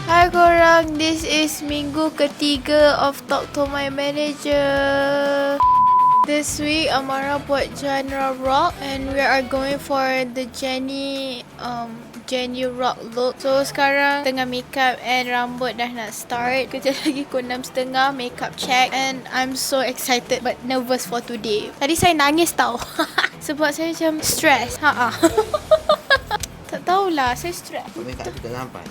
Hai korang, this is minggu ketiga of Talk to My Manager. This week Amara buat genre rock and we are going for the Jenny rock look. So sekarang tengah makeup and rambut dah nak start. Kejap lagi pukul 6.30 makeup check and I'm so excited but nervous for today. Tadi saya nangis tau. Sebab saya macam stress. Tak tahulah, saya stress. Makeup tu tak sampai.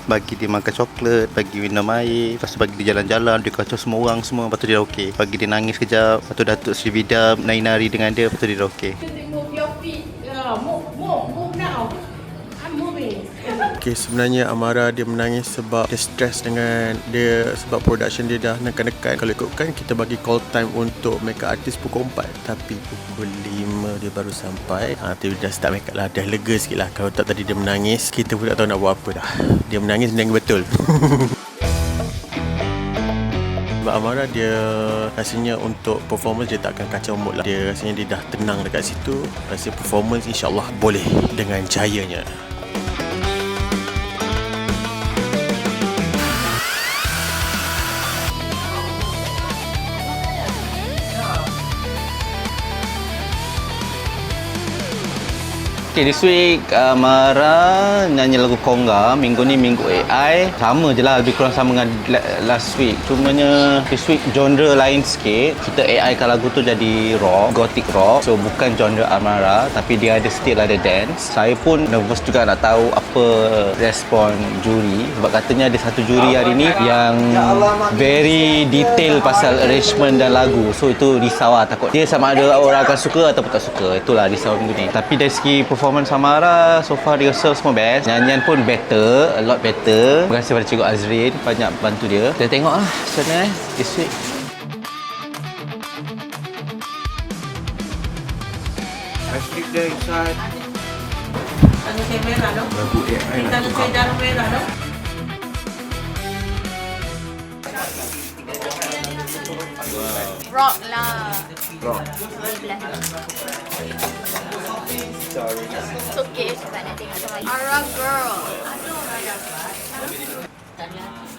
Bagi dia makan coklat, bagi minum air, lepas tu bagi dia jalan-jalan, dia kacau semua orang semua, lepas tu dia okey. Bagi dia nangis kejap, lepas tu Datuk Sri Vida nari-nari dengan dia, lepas tu dia okey. Okay, sebenarnya Amara dia menangis sebab dia stres dengan dia, sebab production dia dah nekan-nekan. Kalau ikutkan kita bagi call time untuk makeup artist pukul 4, tapi pukul 5 dia baru sampai. Tapi dah start makeup lah, dah lega sikit lah. Kalau tak tadi dia menangis, kita pun tak tahu nak buat apa dah. Dia menangis betul. Sebab Amara dia rasanya untuk performance dia tak akan kacau mood lah. Dia rasanya dia dah tenang dekat situ. Rasa performance insyaAllah boleh dengan jayanya. Okay, this week Amara nyanyi lagu Konga. Minggu ni minggu AI. Sama je lah, lebih kurang sama dengan last week. Cumanya this week genre lain sikit. Kita AI kan lagu tu jadi rock, gothic rock. So bukan genre Amara, tapi dia ada still ada dance. Saya pun nervous juga nak tahu apa respon juri. Sebab katanya ada satu juri hari ni yang very detail pasal arrangement dan lagu. So itu risau lah, takut dia sama ada orang akan suka ataupun tak suka. Itulah risau minggu ni. Tapi dari segi performance Amara, so far rehearsal semua best. Nyanyian pun better, a lot better. Terima kasih pada Cikgu Azrin, banyak bantu dia. Kita tengok lah macam mana this week. I speak there inside. Tangan saya merah dong. Lagu AI nak Tangan saya darah merah dong. Rock lah. rock. It's okay. Ara girl.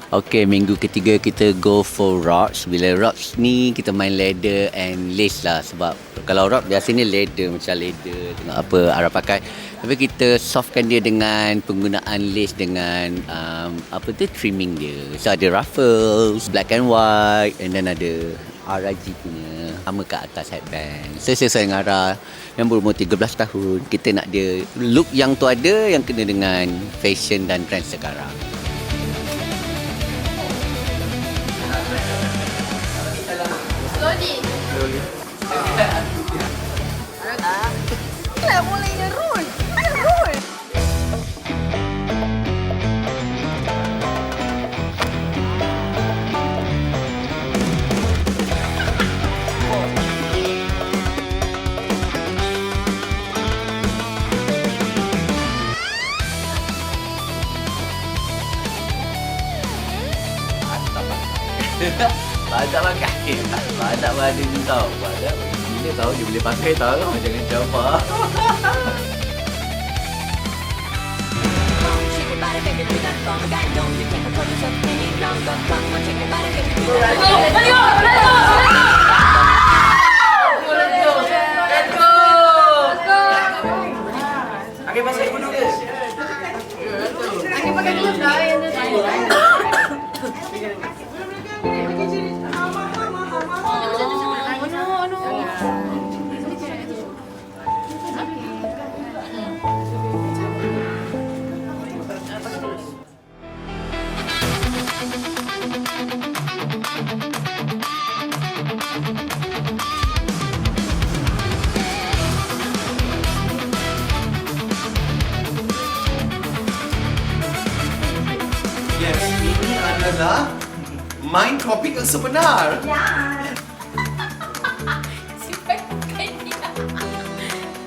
Okay, minggu ketiga kita go for rocks. Bila rocks ni kita main leather and lace lah. Sebab kalau rock biasanya leather, macam leather, tengok apa Ara pakai. Tapi kita softkan dia dengan penggunaan lace dengan apa tu, trimming dia. So ada ruffles, black and white, and then ada RIG punya sama kat atas headband. So sesuai dengan Ara yang berumur 13 tahun. Kita nak dia look yang tu ada, yang kena dengan fashion dan trend sekarang. Slowly. Tak boleh dia roll. Ayo roll. Banyak pakai. Banyak ada ni tau. Banyak bila tahu dia boleh pakai tau. Jangan coba. Pakai pasal ibu dulu. Aku pakai glove dah. Yes, ini adalah mind topik yang sebenar.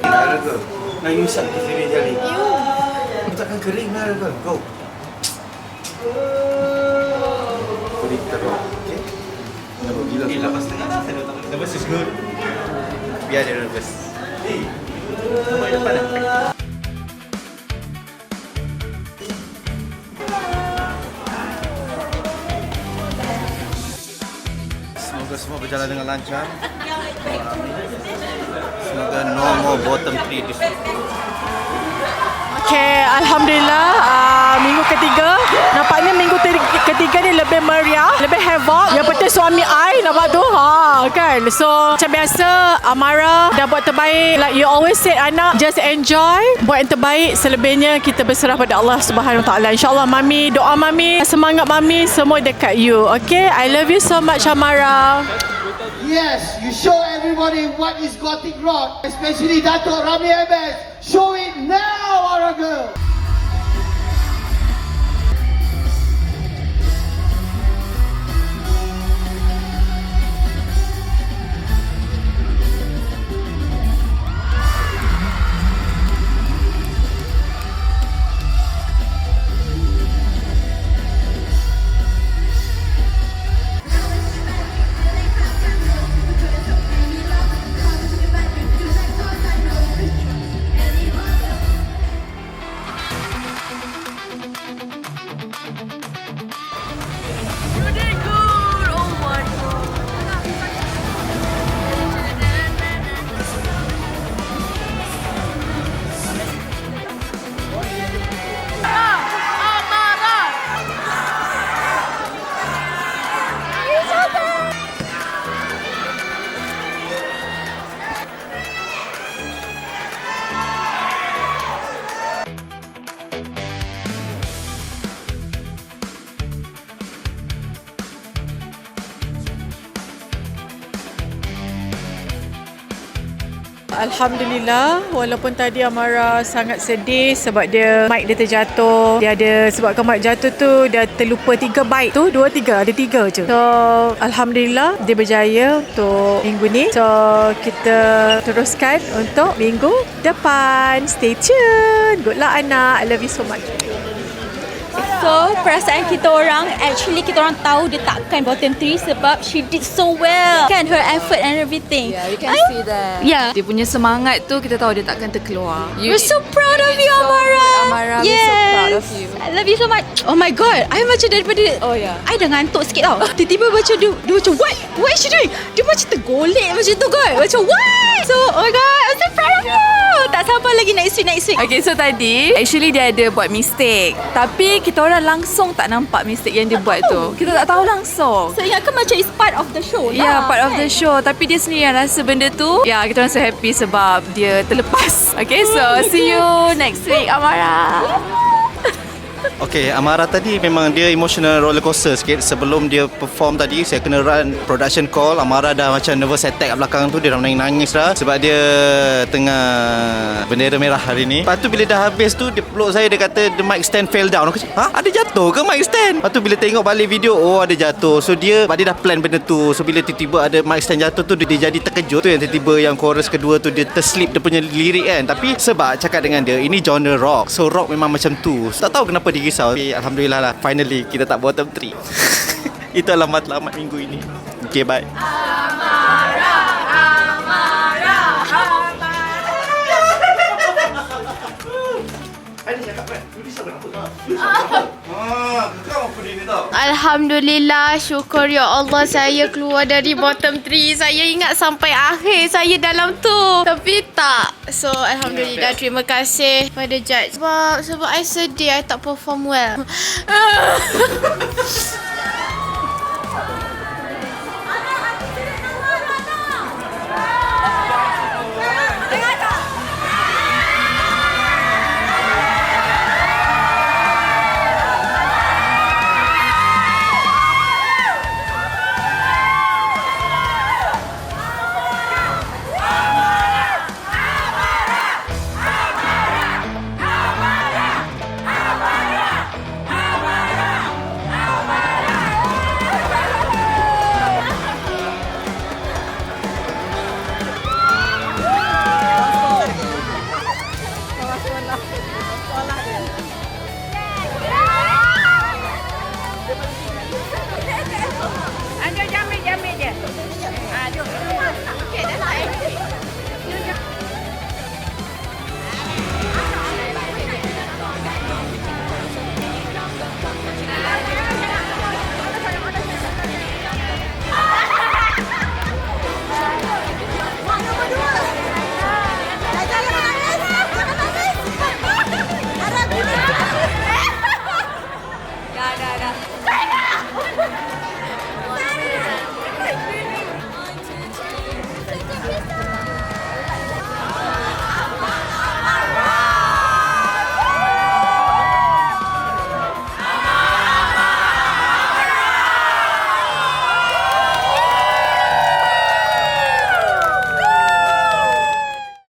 Ada ke? Nak usap di sini jari. Takkan kering lah ada ke? Go. Kulit teruk. Okay. Nampak gila. Eh, 8.5 lah. Saya tak boleh. Nervous is good. Biar dia nervous. Apa yang depan dah? berjalan dengan lancar. Semoga no more bottom 3 this week. Okay, Alhamdulillah, minggu ketiga. Nampaknya minggu ketiga ni lebih meriah, lebih havoc. Yang penting suami I nampak tu, kan. So, macam biasa, Amara dah buat terbaik. Like you always said, anak, just enjoy. Buat yang terbaik, selebihnya kita berserah pada Allah Subhanahu Wa Taala. InsyaAllah, Mami, doa Mami, semangat Mami, semua dekat you. Okay, I love you so much, Amara. Yes, you show everybody what is Gothic rock, especially Dato' Rami Abbas. Show it now, our girl. Alhamdulillah, walaupun tadi Amara sangat sedih sebab mic dia terjatuh. Dia ada, sebabkan mic jatuh tu, dia terlupa 3 byte tu, 2, 3, ada 3 je. So, Alhamdulillah, dia berjaya untuk minggu ni. So, kita teruskan untuk minggu depan. Stay tuned. Good luck anak. I love you so much. So, perasaan kita orang, actually kita orang tahu dia takkan bottom 3 sebab she did so well. Kan, her effort and everything. Yeah, you can see that. Yeah. Dia punya semangat tu kita tahu dia takkan terkeluar. We're so proud of you, Amara. Amara, yes. we're so proud of you. I love you so much. Oh my god, I macam daripada I dah ngantuk sikit tau. Tiba-tiba macam dia macam what is she doing? Dia macam tergolek macam tu kan. Macam what? So, oh my god, I'm so proud of you. Tak sabar lagi next week. Okay, so tadi actually dia ada buat mistake. Tapi kita orang langsung tak nampak mistake yang dia buat tu. Kita tak tahu langsung. So, ingatkan macam it's part of the show lah. Yeah, part of the show. Tapi dia sendiri yang rasa benda tu. Yeah, kita orang so happy sebab dia terlepas. Okay, so see you next week, Amara. Okay, Amara tadi memang dia emotional roller coaster sikit. Sebelum dia perform tadi, saya kena run production call. Amara dah macam nervous attack kat belakang tu. Dia dah menangis dah sebab dia tengah bendera merah hari ni. Lepas tu bila dah habis tu, dia peluk saya, dia kata the mic stand fell down. Aku cakap, ada jatuh ke mic stand? Lepas tu bila tengok balik video, ada jatuh. So dia dah plan benda tu. So bila tiba-tiba ada mic stand jatuh tu, dia jadi terkejut tu. Yang tiba-tiba yang chorus kedua tu dia terslip dia punya lirik kan. Tapi sebab cakap dengan dia, ini genre rock, so rock memang macam tu. So, tak tahu kenapa dia risau. Tapi Alhamdulillah lah, finally kita tak bottom 3. Itu alamat-alamat minggu ini. Okay, bye. Alhamdulillah, syukur ya Allah saya keluar dari bottom 3. Saya ingat sampai akhir saya dalam tu, tapi tak. So Alhamdulillah, terima kasih pada judge. Sebab I sedih I tak perform well.